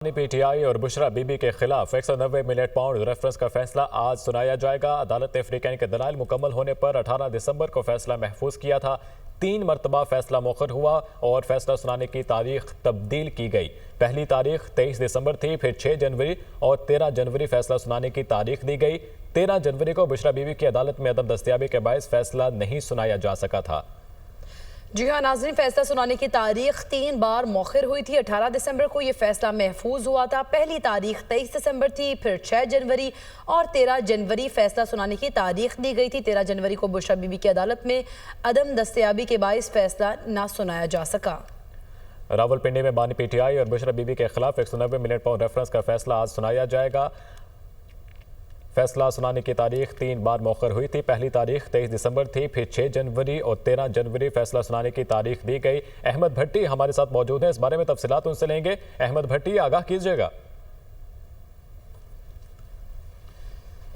PTI और बुशरा बीबी के खिलाफ 190 मिलियन पाउंड रेफरेंस का फैसला आज सुनाया जाएगा। अदालत ने अफ्रीकन के दलाइल मुकम्मल होने पर 18 दिसंबर को फैसला महफूज किया था। 3 मरतबा फैसला मौखर हुआ और फैसला सुनाने की तारीख तब्दील की गई। पहली तारीख 23 दिसंबर थी, फिर 6 जनवरी और 13 जनवरी फैसला सुनाने की तारीख दी गई। 13 जनवरी को बुशरा बीबी की अदालत में अदम दस्तयाबी के बायस फैसला नहीं सुनाया जा सका था। जी हाँ नाज़रीन, फैसला सुनाने की तारीख 3 बार मौखर हुई थी। 18 दिसंबर को ये फैसला महफूज हुआ था। पहली तारीख 23 दिसंबर थी, फिर 6 जनवरी और 13 जनवरी फैसला सुनाने की तारीख दी गई थी। 13 जनवरी को बुशरा बीबी की अदालत में अदम दस्तयाबी के बायस फैसला ना सुनाया जा सका। रावलपिंडी में बानी पीटीआई और बुशरा बीबी के खिलाफ 190 मिलियन पाउंड रेफरेंस का फैसला आज सुनाया जाएगा। फैसला सुनाने की तारीख 3 बार मौखर हुई थी। पहली तारीख 23 दिसंबर थी, फिर 6 जनवरी और 13 जनवरी फैसला सुनाने की तारीख दी गई। अहमद भट्टी हमारे साथ मौजूद हैं, इस बारे में तफसीलात उनसे लेंगे। अहमद भट्टी, आगाह कीजिएगा।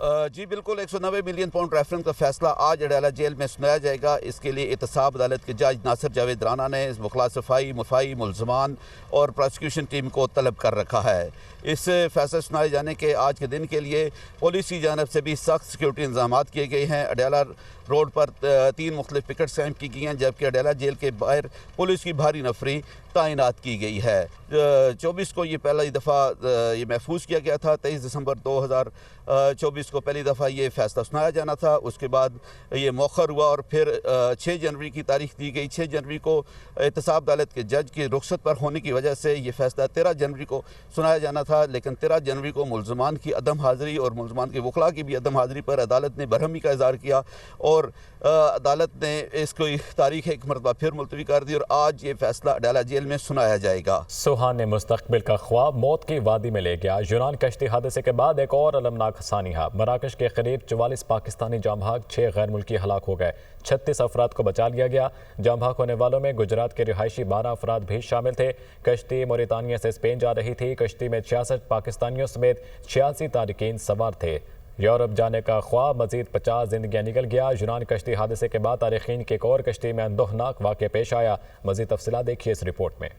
जी बिल्कुल, 190 मिलियन पाउंड रेफरेंस का फैसला आज अडाला जेल में सुनाया जाएगा। इसके लिए एहतसाब अदालत के जज नासिर जावेद राना ने मुखला सफाई मुफाई मुलजमान और प्रोसिक्यूशन टीम को तलब कर रखा है। इस फैसले सुनाए जाने के आज के दिन के लिए पुलिस की जानब से भी सख्त सिक्योरिटी इंतजाम किए गए हैं। अडाला रोड पर 3 मुख्तलिफ पिकेट्स कायम की गई हैं, जबकि अडाला जेल के बाहर पुलिस की भारी नफरी तैनात की गई है। 24 को ये पहली दफ़ा ये महफूज किया गया था। 23 दिसंबर 2024 को पहली दफ़ा ये फैसला सुनाया जाना था। उसके बाद ये मौखर हुआ और फिर 6 जनवरी की तारीख दी गई। 6 जनवरी को एहतसाब अदालत के जज की रुख्सत पर होने की वजह से ये फैसला 13 जनवरी को सुनाया जाना था, लेकिन 13 जनवरी को मुलजमान की अदम हाज़िरी और मुलजमान के वकला की भी अदम हाज़िरी पर अदालत ने बरहमी का इज़हार किया और अदालत ने इसको तारीख एक मरतबा फिर मुलतवी कर दी और आज ये फैसला अडाला जेल में सुनाया जाएगा। सुहाने मुस्तकबिल का ख्वाब मौत की वादी में ले गया। यूनान कश्ती हादसे के बाद एक और अलमनाक सानिहा। मराकश के करीब 44 पाकिस्तानी जाम भाग 6 गैर मुल्की हलाक हो गए। 36 अफराद को बचा लिया गया। जाम भाग होने वालों में गुजरात के रिहायशी 12 अफराद भी शामिल थे। कश्ती मोरितानिया से स्पेन जा रही थी। कश्ती में 66 पाकिस्तानियों समेत 86 तारिकीन सवार थे। यूरोप जाने का ख्वाब मजीद 50 जिंदगियां निकल गया। यूनान कश्ती हादसे के बाद तारिकीन की एक और कश्ती में अंदोहनाक वाक़या पेश आया। मजीद तफसीलात देखिए इस रिपोर्ट में।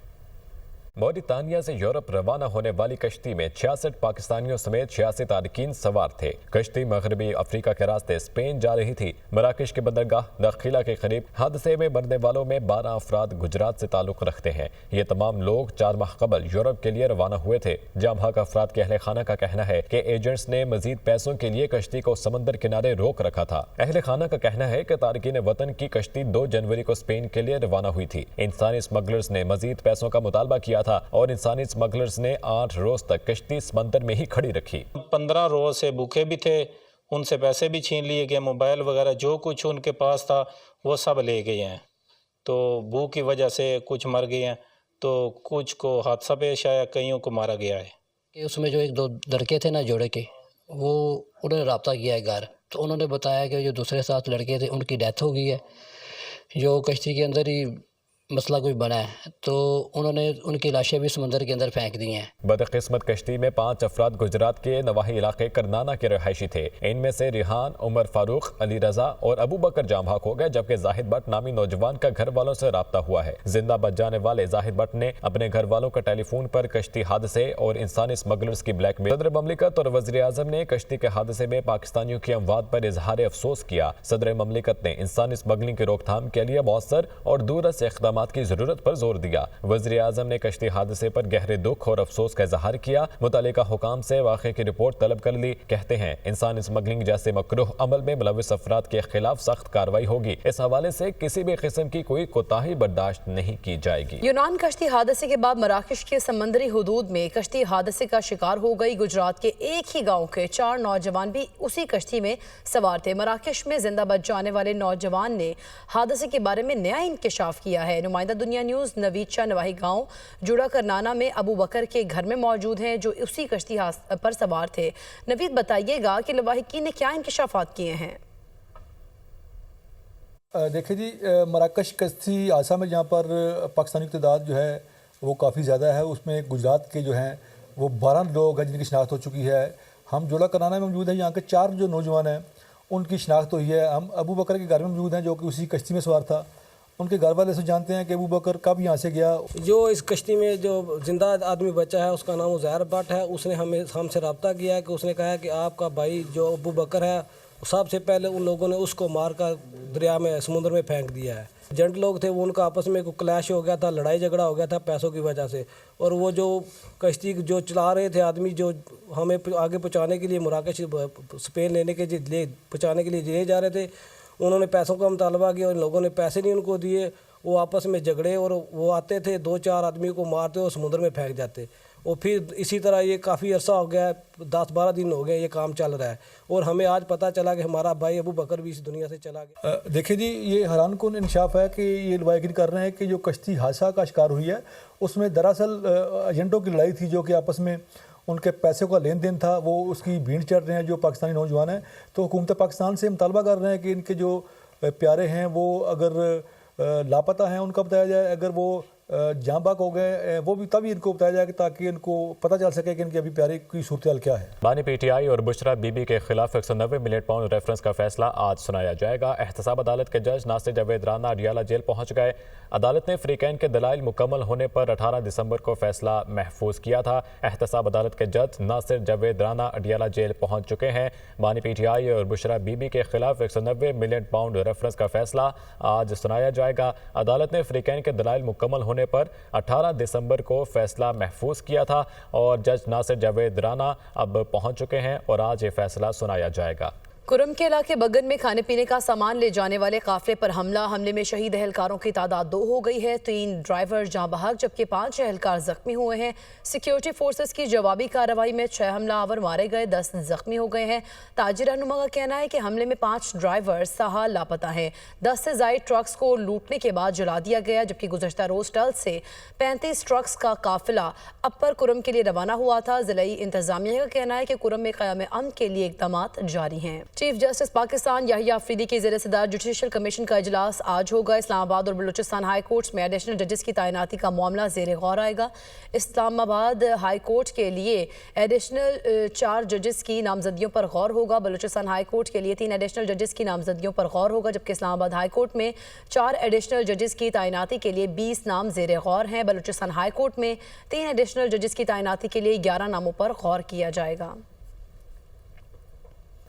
मोरितानिया से यूरोप रवाना होने वाली कश्ती में 66 पाकिस्तानियों समेत 86 तारिकीन सवार थे। कश्ती मगरबी अफ्रीका के रास्ते स्पेन जा रही थी। मराकश के बंदरगाह दखीला के करीब हादसे में मरने वालों में 12 अफराद गुजरात से ताल्लुक रखते हैं। ये तमाम लोग 4 माह कबल यूरोप के लिए रवाना हुए थे। जाम भाग अफराद के अहले खाना का कहना है कि एजेंट्स ने मजीद पैसों के लिए कश्ती को समंदर किनारे रोक रखा था। अहले खाना का कहना है कि तारिकीन वतन की कश्ती 2 जनवरी को स्पेन के लिए रवाना हुई थी। इंसानी स्मगलर्स ने मजीद पैसों का मुतालबा किया था और इंसानी स्मगलर्स ने 8 रोज तक कश्ती समंदर में ही खड़ी रखी। 15 रोज से भूखे भी थे, उनसे पैसे भी छीन लिए गए, मोबाइल वगैरह जो कुछ उनके पास था वो सब ले गए हैं। तो भूख की वजह से कुछ मर गए हैं, तो कुछ को हादसा पेश आया, कईयों को मारा गया है। कि उसमें जो 1-2 लड़के थे ना जोड़े के, वो उन्होंने रब्ता किया है घर, तो उन्होंने बताया कि जो दूसरे 7 लड़के थे उनकी डेथ हो गई है। जो कश्ती के अंदर ही मसला कोई बना है, तो उन्होंने उनकी लाशें भी समंदर के अंदर फेंक दी हैं। बदकिस्मत कश्ती में 5 अफराद गुजरात के नवाही इलाके करनाना के रहायशी थे। इनमें से रिहान, उमर फारूक, अली रजा और अबू बकर जाम भाग हो गए, जबकि जाहिद भट्ट नामी नौजवान का घर वालों से राब्ता हुआ है। जिंदा बच जाने वाले जाहिद भट्ट ने अपने घर वालों का टेलीफोन पर कश्ती हादसे और इंसानी स्मगलर्स की ब्लैकमेल। सदर ममलिकत और वज़ीर आज़म ने कश्ती के हादसे में पाकिस्तानियों की अमवात पर इजहार अफसोस किया। सदर ममलिकत ने इंसानी स्मगलिंग की रोकथाम के लिए मौसर और दूररस इक़दामात की जरूरत पर जोर दिया। वज़ीर आज़म ने कश्ती हादसे पर गहरे दुख और अफसोस का इजहार किया। मुतल्लिका हुकाम से वाक़े की रिपोर्ट तलब कर ली। कहते हैं इंसानी स्मगलिंग जैसे मकरूह अमल में मुलविस अफराद के खिलाफ सख्त कार्रवाई होगी। इस हवाले से किसी भी किस्म की कोई कोताही बर्दाश्त नहीं की जाएगी। यूनान कश्ती हादसे के बाद मराकश के समंदरी हुदूद में कश्ती हादसे का शिकार हो गई। गुजरात के एक ही गाँव के 4 नौजवान भी उसी कश्ती में सवार थे। मराकश में जिंदा बच जाने वाले नौजवान ने हादसे के बारे में नया इंकशाफ किया है। नुमाइंदा दुनिया न्यूज़ नवीद शाह नवाही गांव जुड़ा करनाना में अबू बकर के घर में मौजूद हैं, जो उसी कश्ती पर सवार थे। नवीद, बताइएगा कि लवाहिकीन ने क्या इंकशाफात किए हैं? देखिए जी, मराकश कश्ती हादसा में जहाँ पर पाकिस्तानी की तादाद जो है वो काफ़ी ज़्यादा है। उसमें गुजरात के जो हैं वो 12 लोग हैं जिनकी शनाख्त हो चुकी है। हम जुड़ा करनाना में मौजूद हैं, यहाँ के 4 जो नौजवान हैं उनकी शनाख्त हुई है। हम अबू बकर के घर में मौजूद हैं जो कि उसी कश्ती में सवार था उनके घर वाले से जानते हैं कि अबू बकर कब यहाँ से गया। जो इस कश्ती में जो जिंदा आदमी बचा है उसका नाम उज़ैर भट्ट है। उसने हमसे रब्ता किया है कि उसने कहा है कि आपका भाई जो अबू बकर है सबसे पहले उन लोगों ने उसको मार कर दरिया में समुद्र में फेंक दिया है। एजेंट लोग थे वो उनका आपस में कोई क्लैश हो गया था, लड़ाई झगड़ा हो गया था पैसों की वजह से। और वो जो कश्ती जो चला रहे थे आदमी जो हमें आगे पहुँचाने के लिए मराकश स्पेन लेने के लिए पहुँचाने के लिए ले जा रहे थे, उन्होंने पैसों का मुतालबा किया और इन लोगों ने पैसे नहीं उनको दिए। वो आपस में झगड़े और वो आते थे 2-4 आदमी को मारते और समुद्र में फेंक जाते। और फिर इसी तरह ये काफ़ी अरसा हो गया, 10-12 दिन हो गए ये काम चल रहा है। और हमें आज पता चला कि हमारा भाई अबू बकर भी इस दुनिया से चला गया। देखिए जी, ये हैरान कुन इंसाफ है कि ये नुमाइंदगी कर रहे हैं कि जो कश्ती हादसा का शिकार हुई है उसमें दरअसल एजेंटों की लड़ाई थी जो कि आपस में उनके पैसों का लेन देन था, वो उसकी भीड़ चढ़ रहे हैं जो पाकिस्तानी नौजवान हैं। तो हुकूमत पाकिस्तान से मुतालबा कर रहे हैं कि इनके जो प्यारे हैं वो अगर लापता हैं उनका बताया जाए, अगर वो जाँ बाक हो गए वो भी तभी इनको बताया जाए ताकि इनको पता चल सके कि इनके अभी प्यारे की सूरत हाल क्या है। बानी पीटीआई और बुशरा बीबी के खिलाफ 190 मिलियन पाउंड रेफरेंस का फैसला आज सुनाया जाएगा। एहतसाब अदालत के जज नासिर जावेद राना अडियाला जेल पहुंच गए। अदालत ने फ्रीकैन के दलाइल मुकम्मल होने पर 18 दिसंबर को फैसला महफूज किया था। एहतसाब अदालत के जज नासिर जावेद राना अडियाला जेल पहुंच चुके हैं। बानी पीटीआई और बुशरा बीबी के खिलाफ 190 मिलियन पाउंड रेफरेंस का फैसला आज सुनाया जाएगा। अदालत ने फ्रीकैन के दलाइल मुकम्मल होने पर 18 दिसंबर को फैसला महफूज किया था और जज नासिर जावेद राना अब पहुंच चुके हैं और आज ये फैसला सुनाया जाएगा। कुरम के इलाके बगन में खाने पीने का सामान ले जाने वाले काफिले पर हमले में शहीद एहलकारों की तादाद 2 हो गई है। 3 ड्राइवर जाँ बहक जबकि 5 एहलकार जख्मी हुए हैं। सिक्योरिटी फोर्सेस की जवाबी कार्रवाई में 6 हमलावर मारे गए, 10 जख्मी हो गए हैं। ताजिर रहनुमा का कहना है कि हमले में 5 ड्राइवर सहा लापता हैं। 10 से ज्यादा ट्रक्स को लूटने के बाद जला दिया गया, जबकि गुज़श्ता रोज टल से 35 ट्रक्स का काफिला अपर कुरम के लिए रवाना हुआ था। जिलाई इंतजामिया का कहना है कि कुरम में क़याम अमन के लिए इक़दाम जारी हैं। चीफ जस्टिस पाकिस्तान याहिया अफरीदी के ज़ेर सदारत जुडिशल कमीशन का इजलास आज होगा। इस्लामाबाद और बलूचिस्तान हाई कोर्ट्स में एडिशनल जजेस की तैनाती का मामला ज़ेर गौर आएगा। इस्लामाबाद हाई कोर्ट के लिए एडिशनल 4 जजेस की नामजदगियों पर गौर होगा। बलूचिस्तान हाई कोर्ट के लिए 3 एडिशनल जजेस की नामजदगियों पर गौर होगा, जबकि इस्लामाबाद हाई कोर्ट में 4 एडिशनल जजेस की तैनाती के लिए 20 नाम ज़ेर गौर हैं। बलूचिस्तान हाई कोर्ट में 3 एडिशनल जजेस की तैनाती के लिए 11 नामों पर गौर किया जाएगा।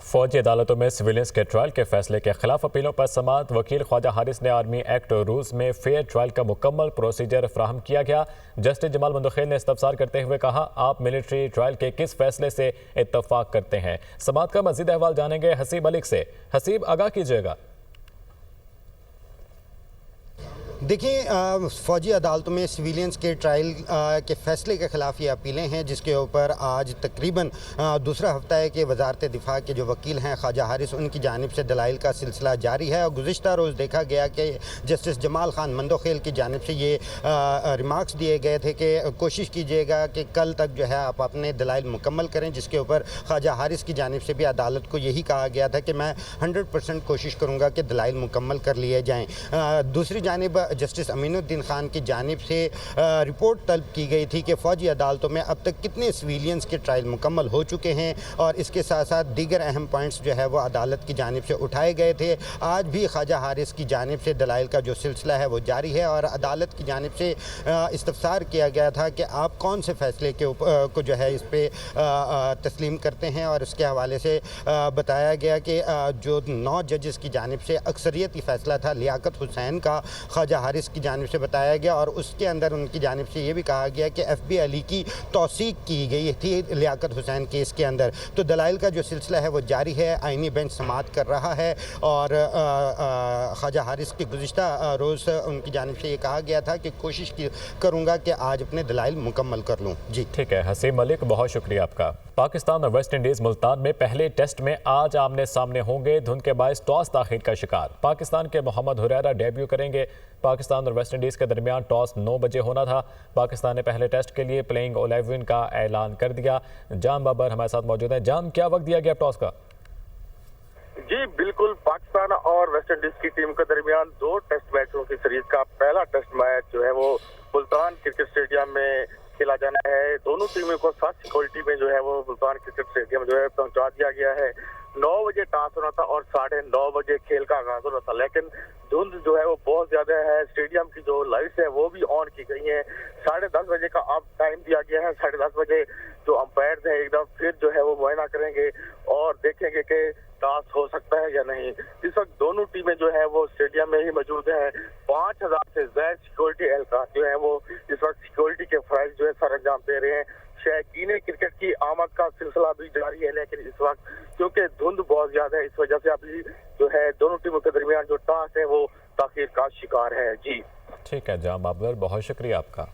फौजी अदालतों में सिविलियंस के ट्रायल के फैसले के खिलाफ अपीलों पर समाअत। वकील ख्वाजा हारिस ने आर्मी एक्ट और रूल्स में फेयर ट्रायल का मुकम्मल प्रोसीजर फ्राहम किया गया। जस्टिस जमाल मंदखेल ने इस्तफसार करते हुए कहा, आप मिलिट्री ट्रायल के किस फैसले से इत्तफाक करते हैं। समाअत का मजीद अहवाल जानेंगे हसीब मलिक से। हसीब, आगाह कीजिएगा। देखिए, फ़ौजी अदालतों में सिविलियंस के ट्रायल के फ़ैसले के ख़िलाफ़ ये अपीलें हैं, जिसके ऊपर आज तकरीबन दूसरा हफ्ता है कि वज़ारत दिफ़ा के जो वकील हैं ख्वाजा हारिस, उनकी जानिब से दलाइल का सिलसिला जारी है। और गुज़िश्ता रोज़ देखा गया कि जस्टिस जमाल खान मंदोखेल की जानिब से ये रिमार्क्स दिए गए थे कि कोशिश कीजिएगा कि कल तक जो है आप अपने दलाइल मुकम्मल करें, जिसके ऊपर ख्वाजा हारिस की जानिब से भी अदालत को यही कहा गया था कि मैं 100% कोशिश करूँगा कि दलाइल मुकम्मल कर लिए जाएँ। दूसरी जानिब जस्टिस अमीनुद्दीन खान की जानिब से रिपोर्ट तलब की गई थी कि फ़ौजी अदालतों में अब तक कितने सिविलियंस के ट्रायल मुकम्मल हो चुके हैं, और इसके साथ साथ दीगर अहम पॉइंट्स जो है वो अदालत की जानिब से उठाए गए थे। आज भी ख्वाजा हारिस की जानिब से दलाइल का जो सिलसिला है वो जारी है, और अदालत की जानिब से इस्तफसार किया गया था कि आप कौन से फ़ैसले के को जो है इस पर तस्लीम करते हैं। और उसके हवाले से बताया गया कि जो 9 जजेस की जानिब से अक्सरियती फ़ैसला था लियाकत हुसैन का, ख्वाजा हारिस की जानिब से बताया गया, और उसके अंदर उनकी जानिब से ये भी कहा गया कि FB अली की तौसीक की गई थी लियाकत हुसैन केस के अंदर। तो दलाइल का जो सिलसिला है वो जारी है, आइनी बेंच समाअत कर रहा है। और ख्वाजा हारिस के गुज़िश्ता रोज़ उनकी जानिब से ये कहा गया था कि कोशिश करूँगा कि आज अपने दलाइल मुकम्मल कर लूँ। जी ठीक है हसीब मलिक, बहुत शुक्रिया आपका। पाकिस्तान और वेस्ट इंडीज़ मुल्तान में पहले टेस्ट में आज आमने सामने होंगे। धुंध के बायस टॉस ताख़ीर का शिकार। पाकिस्तान के मोहम्मद हुरैरा डेब्यू करेंगे। पाकिस्तान और वेस्ट इंडीज़ के दरमियान टॉस 9 बजे होना था। पाकिस्तान ने पहले टेस्ट के लिए प्लेइंग 11 का ऐलान कर दिया। जाम बाबर हमारे साथ मौजूद है। जाम, क्या वक्त दिया गया टॉस का? जी बिल्कुल, पाकिस्तान और वेस्ट इंडीज की टीम के दरमियान 2 टेस्ट मैचों की सीरीज का पहला टेस्ट मैच जो है वो मुल्तान क्रिकेट स्टेडियम में खेला जाना है। दोनों टीमों को साथ सिक्योरिटी में जो है वो मुल्तान क्रिकेट स्टेडियम जो है पहुंचा दिया गया है। 9 बजे टॉस होना था और 9:30 बजे खेल का आगाज होना था, लेकिन धुंध जो है वो बहुत ज्यादा है। स्टेडियम की जो लाइट्स है वो भी ऑन की गई हैं। 10:30 बजे का अब टाइम दिया गया है। 10:30 बजे जो अंपायर है एकदम फिर जो है वो मुआयना करेंगे और देखेंगे कि टॉस हो सकता है या नहीं। इस वक्त दोनों टीमें जो है वो स्टेडियम में ही मौजूद हैं। 5000 से ज्यादा सिक्योरिटी एहलकार जो है वो इस वक्त सिक्योरिटी के फराइज जो है सर अंजाम दे रहे हैं। शौकीन क्रिकेट की आमद का सिलसिला भी जारी है, लेकिन इस वक्त क्योंकि धुंध बहुत ज्यादा है इस वजह से अभी जो है दोनों टीमों के दरमियान जो टॉस है वो ताखीर का शिकार है। जी ठीक है जाम बाबर, बहुत शुक्रिया आपका।